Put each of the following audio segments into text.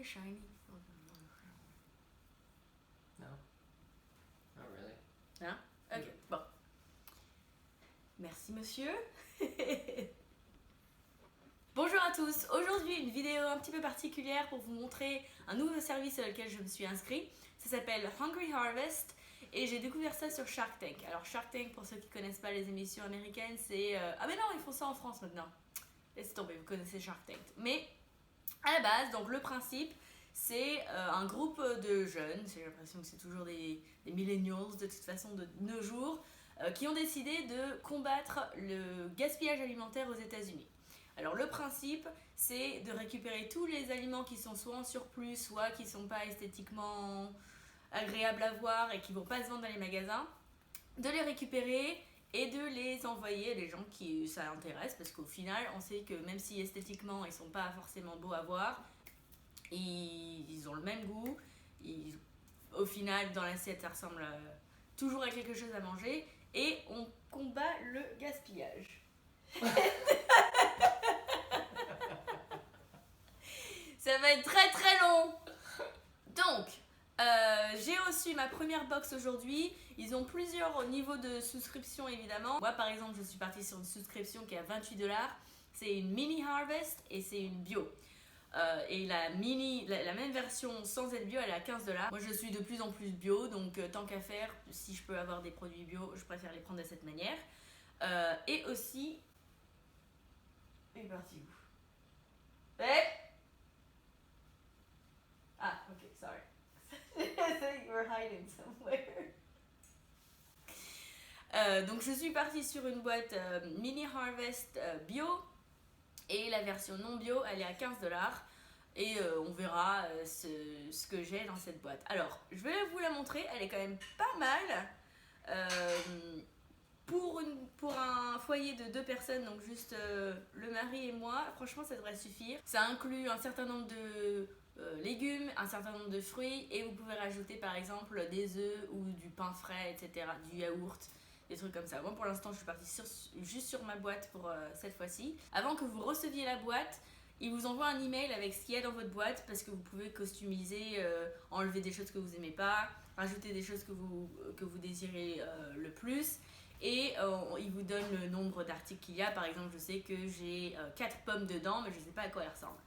shiny. No. Not really. Hein? Ok, bon. Merci monsieur. Bonjour à tous, aujourd'hui une vidéo un petit peu particulière pour vous montrer un nouveau service auquel je me suis inscrit. Ça s'appelle Hungry Harvest et j'ai découvert ça sur Shark Tank. Alors Shark Tank, pour ceux qui ne connaissent pas les émissions américaines, c'est... Ah mais non, ils font ça en France maintenant. Laissez tomber, vous connaissez Shark Tank. Mais à la base, donc le principe, c'est un groupe de jeunes, j'ai l'impression que c'est toujours des millennials de toute façon de nos jours, qui ont décidé de combattre le gaspillage alimentaire aux États-Unis. Alors le principe, c'est de récupérer tous les aliments qui sont soit en surplus, soit qui ne sont pas esthétiquement agréables à voir et qui ne vont pas se vendre dans les magasins, de les récupérer et de les envoyer à des gens qui ça intéresse, parce qu'au final, on sait que même si esthétiquement ils ne sont pas forcément beaux à voir, ils ont le même goût, au final dans l'assiette ça ressemble toujours à quelque chose à manger, et on combat le gaspillage. Ça va être très très long. Donc, j'ai reçu ma première box aujourd'hui. Ils ont plusieurs niveaux de souscription évidemment. Moi par exemple, je suis partie sur une souscription qui est à 28$. C'est une mini harvest et c'est une bio. Et la même version sans être bio, elle est à 15$. Moi je suis de plus en plus bio, donc tant qu'à faire, si je peux avoir des produits bio, je préfère les prendre de cette manière. Et aussi... Il est parti où? Ah, ok, sorry. I think you were hiding somewhere. Donc je suis partie sur une boîte Mini Harvest bio, et la version non bio elle est à 15$, et on verra ce que j'ai dans cette boîte. Alors je vais vous la montrer, elle est quand même pas mal. Pour un foyer de 2 personnes, donc juste le mari et moi, franchement ça devrait suffire. Ça inclut un certain nombre de légumes, un certain nombre de fruits, et vous pouvez rajouter par exemple des œufs ou du pain frais, etc., du yaourt, des trucs comme ça. Moi pour l'instant je suis partie juste sur ma boîte pour cette fois-ci. Avant que vous receviez la boîte, il vous envoie un email avec ce qu'il y a dans votre boîte, parce que vous pouvez customiser, enlever des choses que vous n'aimez pas, rajouter des choses que vous désirez le plus. Et il vous donne le nombre d'articles qu'il y a. Par exemple, je sais que j'ai 4 pommes dedans, mais je ne sais pas à quoi elles ressemblent.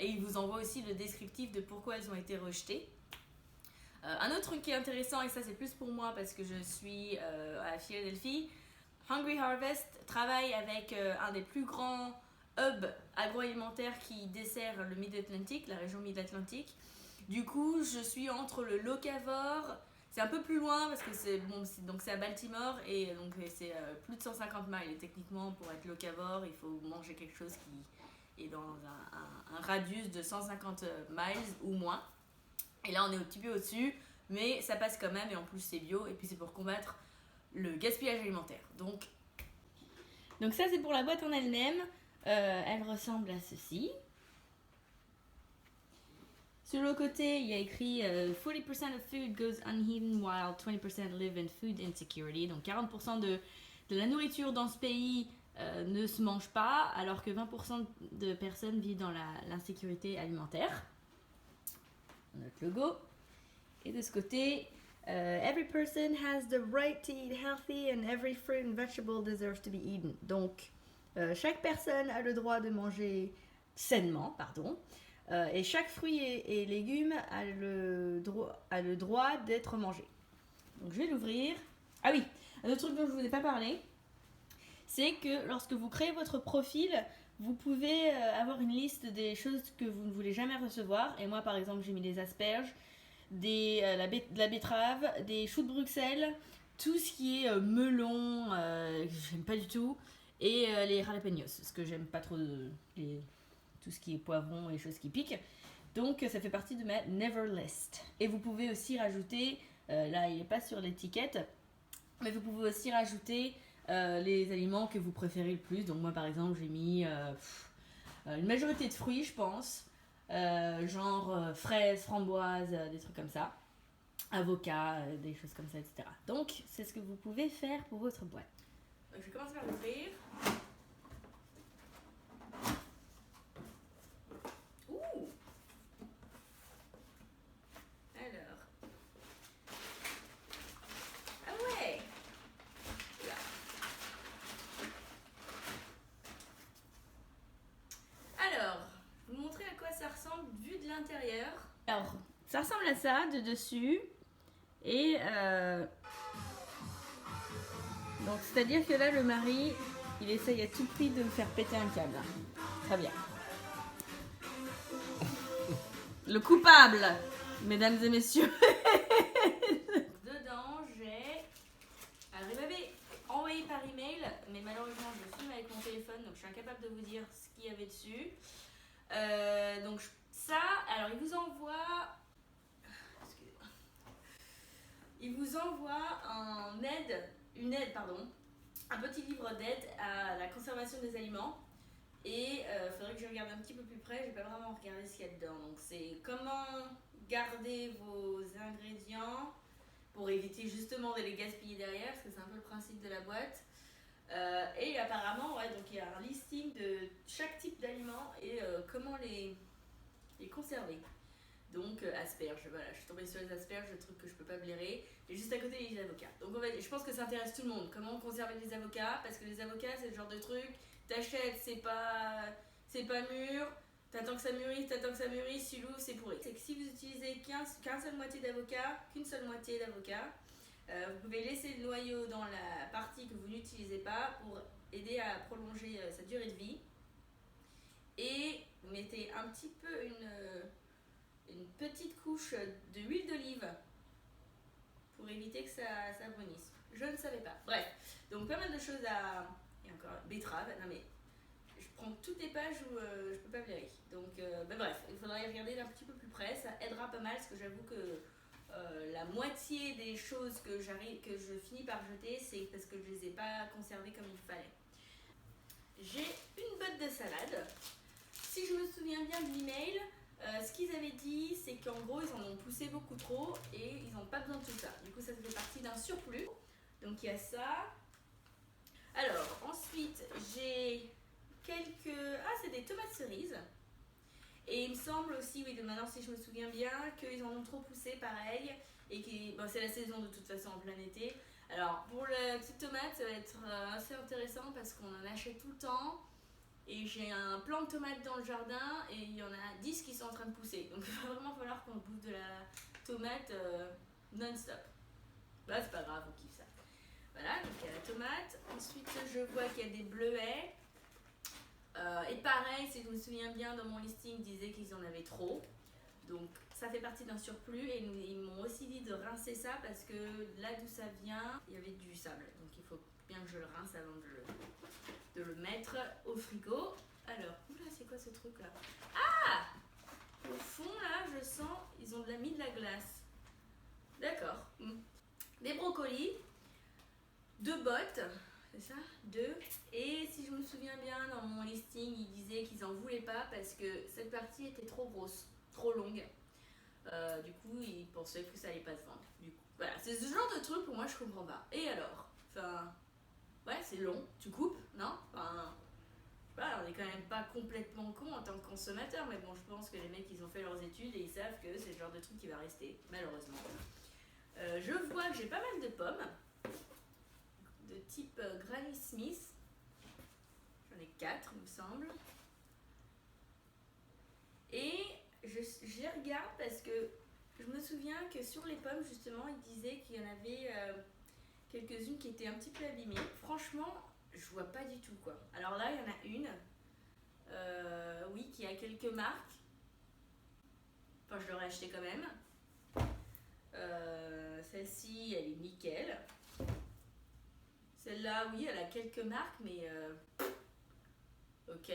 Et il vous envoie aussi le descriptif de pourquoi elles ont été rejetées. Un autre truc qui est intéressant, et ça c'est plus pour moi parce que je suis à Philadelphie, Hungry Harvest travaille avec un des plus grands hubs agroalimentaires qui dessert le Mid-Atlantic, la région Mid-Atlantic. Du coup, je suis entre le Locavor, c'est un peu plus loin parce que c'est à Baltimore, et donc c'est plus de 150 miles. Et techniquement, pour être locavore, il faut manger quelque chose qui est dans un radius de 150 miles ou moins. Et là, on est un petit peu au-dessus, mais ça passe quand même, et en plus c'est bio, et puis c'est pour combattre le gaspillage alimentaire. Donc ça, c'est pour la boîte en elle-même. Elle ressemble à ceci. Sur le côté, il y a écrit 40% of food goes uneaten while 20% live in food insecurity. Donc 40% de la nourriture dans ce pays ne se mange pas, alors que 20% de personnes vivent dans l'insécurité alimentaire. Notre logo. Et de ce côté, every person has the right to eat healthy and every fruit and vegetable deserves to be eaten. Donc chaque personne a le droit de manger sainement, et chaque fruit et légume a le droit d'être mangé. Donc je vais l'ouvrir. Ah oui, un autre truc dont je ne vous ai pas parlé, c'est que lorsque vous créez votre profil, vous pouvez avoir une liste des choses que vous ne voulez jamais recevoir. Et moi par exemple, j'ai mis des asperges, de la betterave, des choux de Bruxelles, tout ce qui est melon, j'aime pas du tout, et les jalapenos, parce que j'aime pas trop tout ce qui est poivron et choses qui piquent. Donc ça fait partie de ma never list. Et vous pouvez aussi rajouter, là il n'est pas sur l'étiquette, mais vous pouvez aussi rajouter les aliments que vous préférez le plus. Donc moi par exemple j'ai mis une majorité de fruits, je pense, genre fraises, framboises, des trucs comme ça, avocats, des choses comme ça, etc. Donc c'est ce que vous pouvez faire pour votre boîte. Donc, je vais commencer par l'ouvrir. Ouh! ressemble vu de l'intérieur. Alors, ça ressemble à ça de dessus. Et donc, c'est-à-dire que là, le mari, il essaye à tout prix de me faire péter un câble. Très bien. Le coupable, mesdames et messieurs. Dedans, j'ai... Alors, il m'avait envoyé par email, mais malheureusement, je filme avec mon téléphone, donc je suis incapable de vous dire ce qu'il y avait dessus. Donc, ça, alors, il vous envoie... Excusez-moi. Il vous envoie une aide, un petit livre d'aide à la conservation des aliments. Et il faudrait que je regarde un petit peu plus près, j'ai pas vraiment regardé ce qu'il y a dedans. Donc c'est comment garder vos ingrédients pour éviter justement de les gaspiller derrière, parce que c'est un peu le principe de la boîte. Et apparemment, ouais, donc il y a un listing de chaque type d'aliment et comment les conserver. Donc asperges, voilà, je suis tombée sur les asperges, le truc que je peux pas blairer. Et juste à côté, les avocats. Donc je pense que ça intéresse tout le monde. Comment conserver les avocats, parce que les avocats, c'est le genre de truc... T'achètes, c'est pas mûr, t'attends que ça mûrisse, tu l'ouvres, c'est pourri. C'est que si vous utilisez qu'une seule moitié d'avocat, vous pouvez laisser le noyau dans la partie que vous n'utilisez pas pour aider à prolonger sa durée de vie. Et vous mettez un petit peu une petite couche d'huile d'olive pour éviter que ça brunisse. Je ne savais pas. Bref, donc pas mal de choses à... Et encore betterave, non mais je prends toutes les pages où je peux pas blairer. Donc bref, il faudra y regarder d'un petit peu plus près, ça aidera pas mal parce que j'avoue que la moitié des choses que je finis par jeter, c'est parce que je les ai pas conservées comme il fallait. J'ai une botte de salade. Si je me souviens bien de l'email, ce qu'ils avaient dit, c'est qu'en gros ils en ont poussé beaucoup trop et ils n'ont pas besoin de tout ça. Du coup ça fait partie d'un surplus. Donc il y a ça. Alors, ensuite, j'ai quelques... Ah, c'est des tomates cerises. Et il me semble aussi, oui, de maintenant, si je me souviens bien, qu'ils en ont trop poussé, pareil. Et que bon, c'est la saison de toute façon en plein été. Alors, pour la petite tomate, ça va être assez intéressant parce qu'on en achète tout le temps. Et j'ai un plant de tomates dans le jardin et il y en a 10 qui sont en train de pousser. Donc, il va vraiment falloir qu'on bouffe de la tomate non-stop. Là, c'est pas grave, on kiffe ça. Voilà, donc il y a la tomate. Ensuite, je vois qu'il y a des bleuets. Et pareil, si je me souviens bien, dans mon listing, ils disaient qu'ils en avaient trop. Donc, ça fait partie d'un surplus. Et ils m'ont aussi dit de rincer ça parce que là d'où ça vient, il y avait du sable. Donc, il faut bien que je le rince avant de le mettre au frigo. Alors, oula, c'est quoi ce truc-là? Ah! Au fond, là, je sens, ils ont mis de la glace. D'accord. Des brocolis. 2 bottes, c'est ça? 2. Et si je me souviens bien, dans mon listing, ils disaient qu'ils en voulaient pas parce que cette partie était trop grosse, trop longue. Du coup, ils pensaient que ça allait pas se vendre. Du coup, voilà, c'est ce genre de truc pour moi je comprends pas. Et alors? Enfin, ouais, c'est long. Tu coupes, non? Enfin, on est quand même pas complètement con en tant que consommateur, mais bon, je pense que les mecs, ils ont fait leurs études et ils savent que c'est le genre de truc qui va rester, malheureusement. Je vois que j'ai pas mal de pommes. De type Granny Smith. J'en ai 4, il me semble. Et j'y regarde parce que je me souviens que sur les pommes, justement, ils disaient qu'il y en avait quelques-unes qui étaient un petit peu abîmées. Franchement, je vois pas du tout, quoi. Alors là, il y en a une, oui, qui a quelques marques. Enfin, je l'aurais acheté quand même. Celle-ci, elle est nickel. Celle-là, oui, elle a quelques marques, mais ok.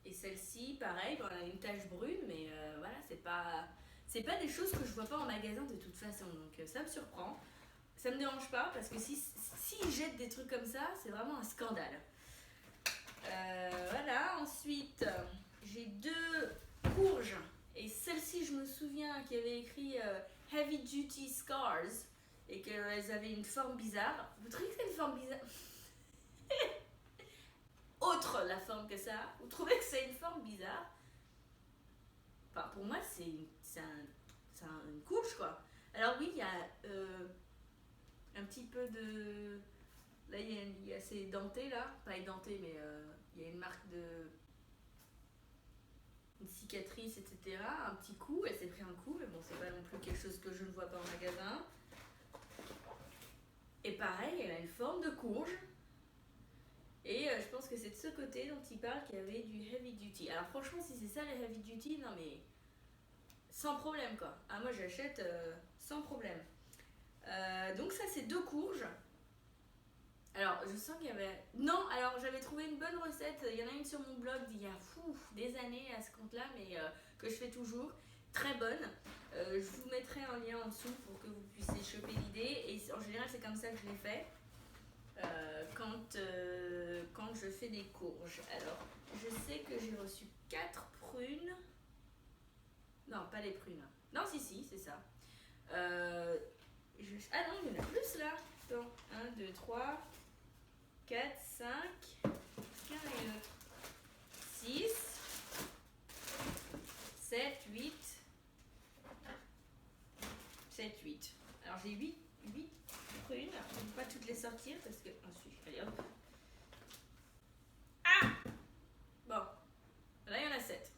Et celle-ci, pareil, bon, elle a une tache brune, mais voilà, c'est pas des choses que je vois pas en magasin de toute façon, donc ça me surprend. Ça me dérange pas, parce que si ils jettent des trucs comme ça, c'est vraiment un scandale. Voilà, ensuite, j'ai 2 courges, et celle-ci, je me souviens qu'il y avait écrit Heavy Duty Scars, et qu'elles avaient une forme bizarre. Vous trouvez que c'est une forme bizarre? Autre la forme que ça, vous trouvez que c'est une forme bizarre? Enfin, pour moi, c'est une couche, quoi. Alors oui, il y a un petit peu de... Là, il y a ces dentés, là. Pas édentés, mais il y a une marque de... cicatrice, etc. Un petit coup, elle s'est pris un coup, mais bon, c'est pas non plus quelque chose que je ne vois pas en magasin. Et pareil, elle a une forme de courge. Et je pense que c'est de ce côté dont il parle qu'il y avait du heavy duty. Alors franchement, si c'est ça les heavy duty, non mais sans problème quoi. Ah moi j'achète sans problème. Donc ça c'est 2 courges. Alors je sens qu'il y avait... Non, alors j'avais trouvé une bonne recette. Il y en a une sur mon blog d'il y a des années à ce compte-là, mais que je fais toujours. Très bonne. Je vous mettrai un lien en dessous pour que vous puissiez choper l'idée. Et en général c'est comme ça que je l'ai fait. Quand je fais des courges. Alors, je sais que j'ai reçu 4 prunes. Non, pas les prunes. Non, si, c'est ça. Ah non, il y en a plus là. Attends, 1, 2, 3, 4, 5. Est-ce qu'il y en a une autre 6, 7, 8. 7, 8. Alors, j'ai 8 prunes. Je ne vais pas toutes les sortir parce que... Ensuite, allez hop. Ah bon, là il y en a 7.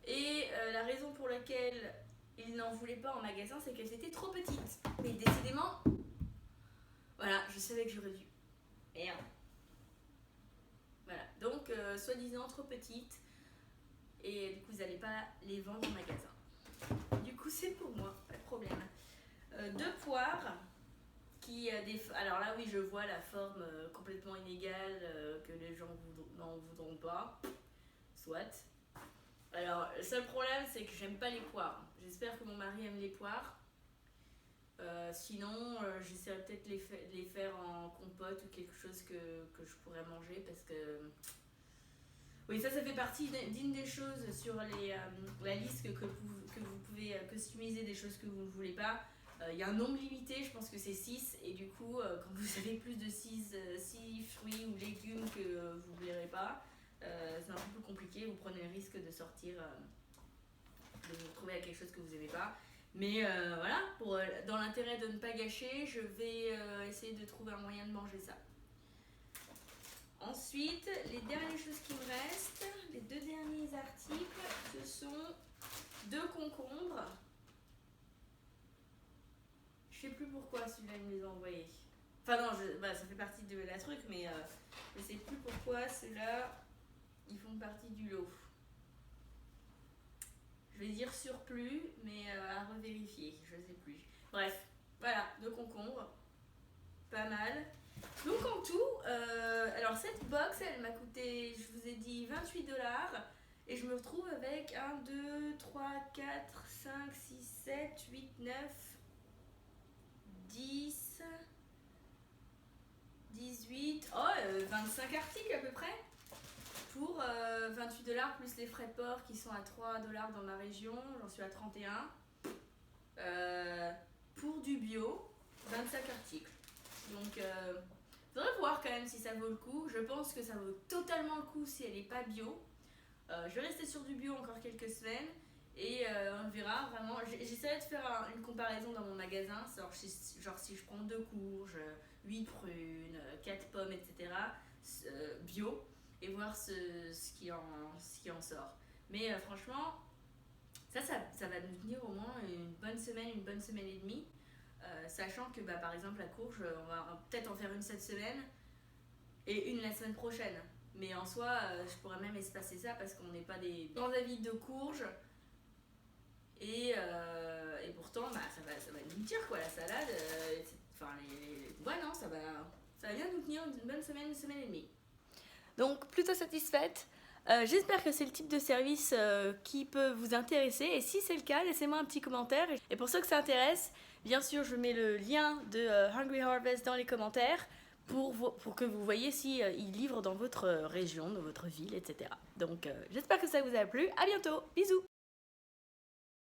Et la raison pour laquelle ils n'en voulaient pas en magasin, c'est qu'elles étaient trop petites. Mais décidément, voilà, je savais que j'aurais dû. Merde. Voilà, donc soi-disant trop petites. Et du coup, vous n'allez pas les vendre en magasin. Du coup, c'est pour moi, pas de problème. 2 poires. Alors là, oui, je vois la forme complètement inégale que les gens n'en voudront pas. Soit. Alors, le seul problème, c'est que j'aime pas les poires. J'espère que mon mari aime les poires. Sinon, j'essaierai peut-être de les faire en compote ou quelque chose que je pourrais manger parce que... Oui, ça fait partie d'une des choses sur la liste que vous pouvez customiser des choses que vous ne voulez pas. Il y a un nombre limité, je pense que c'est 6, et du coup, quand vous avez plus de 6 fruits ou légumes que vous ne verrez pas, c'est un peu plus compliqué, vous prenez le risque de sortir, de vous retrouver à quelque chose que vous n'aimez pas. Mais voilà, dans l'intérêt de ne pas gâcher, je vais essayer de trouver un moyen de manger ça. Ensuite, les dernières choses qui me restent, les 2 derniers articles, ce sont 2 concombres. Je sais plus pourquoi celui-là il me les a envoyés. Enfin non, ça fait partie de la truc, mais je sais plus pourquoi ceux-là ils font partie du lot. Je vais dire surplus, mais à revérifier, je sais plus. Bref, voilà, 2 concombres, pas mal. Donc en tout, alors cette box elle m'a coûté, je vous ai dit 28$, et je me retrouve avec 1, 2, 3, 4, 5, 6, 7, 8, 9, 10, 18, 25 articles à peu près pour 28$ plus les frais de port qui sont à 3$ dans ma région, j'en suis à 31. Pour du bio, 25 articles. Donc, faudrait voir quand même si ça vaut le coup. Je pense que ça vaut totalement le coup si elle n'est pas bio. Je vais rester sur du bio encore quelques semaines. Et on verra vraiment. J'essaierai de faire une comparaison dans mon magasin. Genre si je prends 2 courges, 8 prunes, 4 pommes, etc. Bio. Et voir ce qui en sort. Mais franchement, ça va nous tenir au moins une bonne semaine et demie. Sachant que par exemple la courge, on va peut-être en faire une cette semaine et une la semaine prochaine. Mais en soi, je pourrais même espacer ça parce qu'on n'est pas des grands avis de courge. Et pourtant, ça va nous tenir quoi, la salade. Ouais, non, ça va bien nous tenir une bonne semaine et demie. Donc, plutôt satisfaite. J'espère que c'est le type de service qui peut vous intéresser. Et si c'est le cas, laissez-moi un petit commentaire. Et pour ceux que ça intéresse, bien sûr, je mets le lien de Hungry Harvest dans les commentaires pour que vous voyez si ils livrent dans votre région, dans votre ville, etc. Donc, j'espère que ça vous a plu. À bientôt. Bisous.